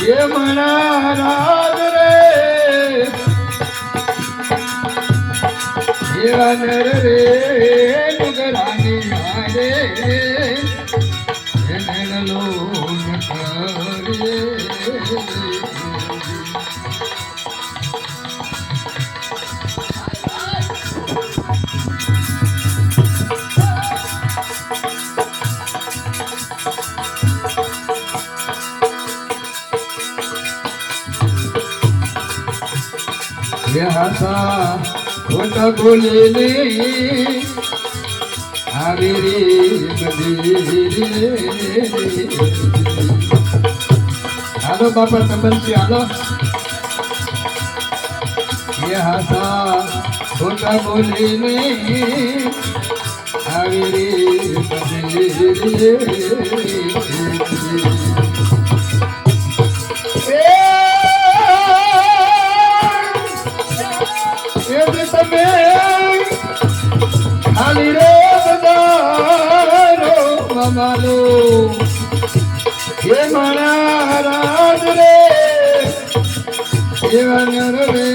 એ મણા રાજ રે એવા નર રે નુગરાની હારે એને લોન કરે હાસા ખોટા બોલીને આવી રે મંદિર હાલો બાપા તબલસી હાલો એ હાસા ખોટા બોલીને આવી રે મંદિર તમે ખાલી રે બજારો મામાલો હે મારા રાજ રે એવા નર રે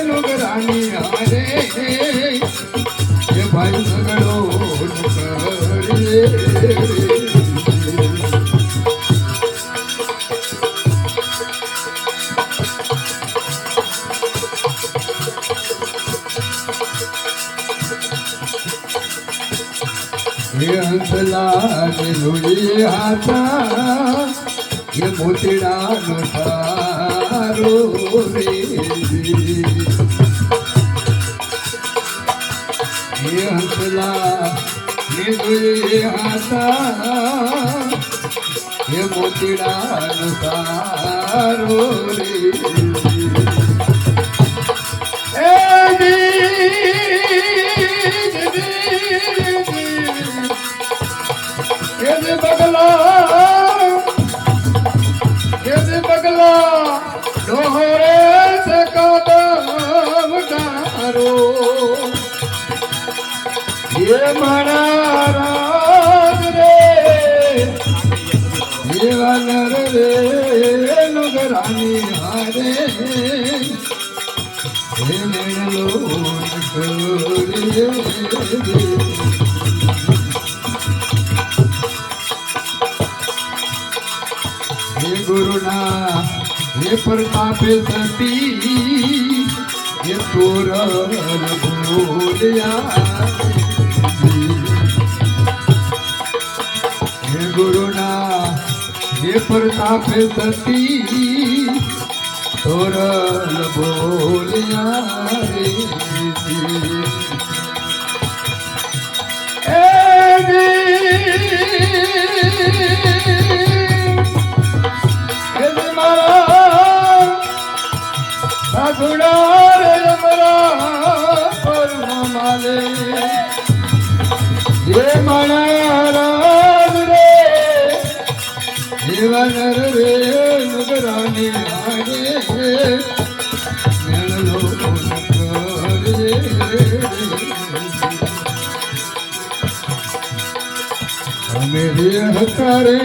નુગરાની હારે એ ભાઈ ઝઘડો કરે હંસલા લોહી હાથા એ મોતીડા નો સારો રે હંસલા લોહી હાથા એ મોતીડા નો સારો રે બગલા ડોહરે સે કાદમ ડારો ये मना राज रे देवा नर रे नुगरानी हारे हे नैनो हे गुरुना हे प्रतापे सती ये तोरण भूलिया हे गुरुना ये प्रताप सती तोरण भूलिया रे ये मनाराज रे देवानर रे नुगरानी हारे मेलो करे मेरे हकारे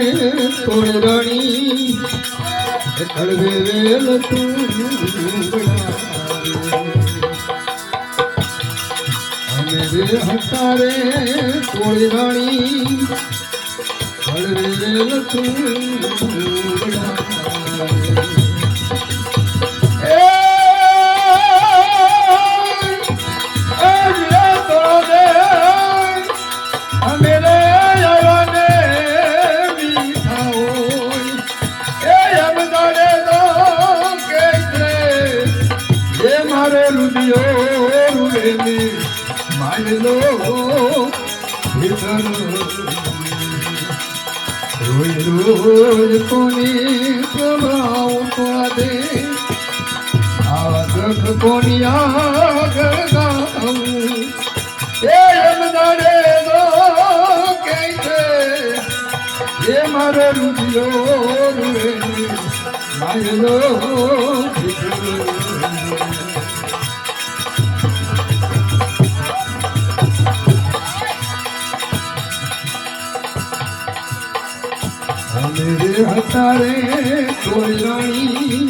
तोड़ रानी खड़वे वेल तू मेरे हकारे तोड़ रानी खड़वे वेल तू रोज रोज कोनी प्रभाव तोड़ा दे आदक कोनी आगर गाऊं ये यमदारे दो कैसे ये मारे रुदियो रुए मायलो मेरे હતા રે કોઈ રાણી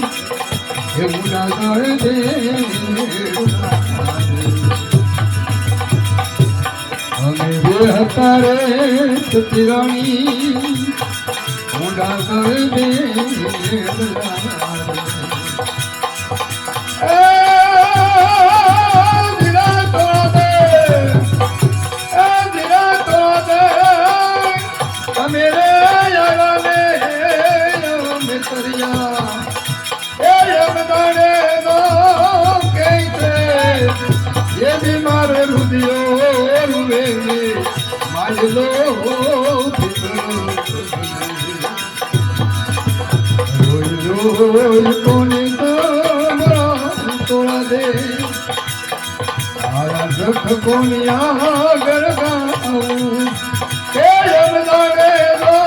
એ મુડા ગાળ દે અમે બે હતા રે સતી રાણી મુડા ગાળ દે મારે રુદિયો રૂવે માયલો રોજ રોજ કોને તોડા દે આરા જખ કોનિયા ગરગાઉં કે યમદાડે રો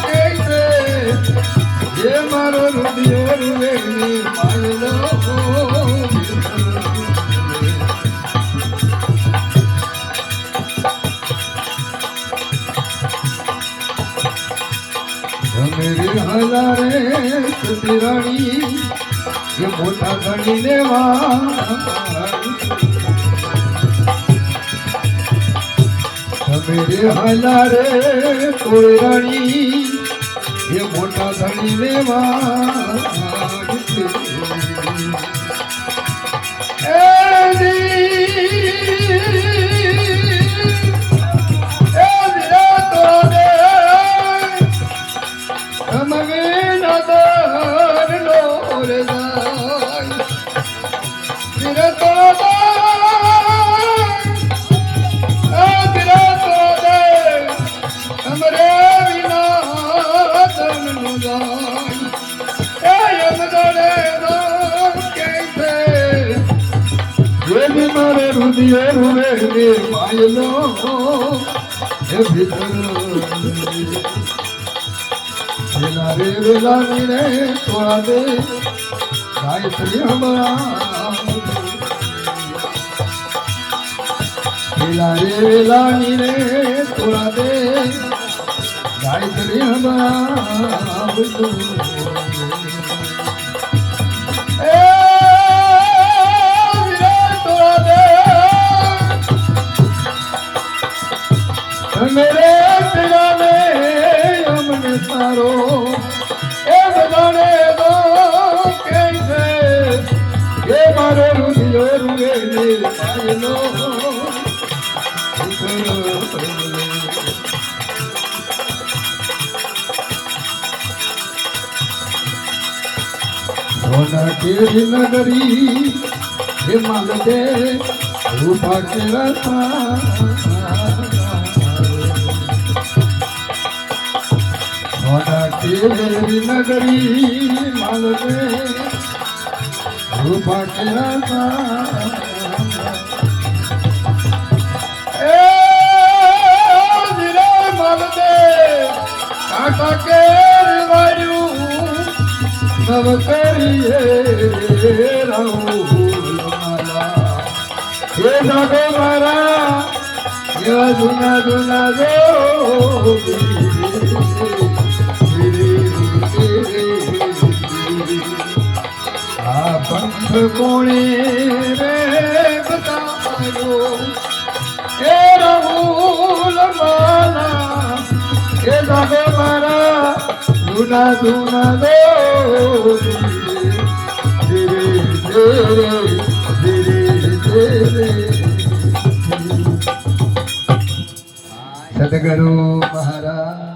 કે છે એ મારો રુદિયો રૂવે માયલો मेरी हजारे सती रानी ये मोटा धनी ने मेरे हजारे कोई रानी ये मोटा धनी ने मारे रुदिए रुवे मायलो हे भीतर वेला रे वेला रे तोड़ा दे गायत्री हमारा वेला रे वेला रे तोड़ा दे गायत्री हमारा मेरे पिया ने हमने तारो ए बजाने दो कैसे ये मारे रुदियो रुए ने पायलो सोना तेरी नगरी ये माल दे रूपा के रसा तेरी नगरी मालवे रूपा के मालदे काका के वायु सब करिए माला ये जागो मारा ये दुना दुना दो पंथ कोणे रे बतायो हे राहुल माला हे जागे मारा दुना दुना दो धीरे धीरे धीरे धीरे सदगुरु महाराज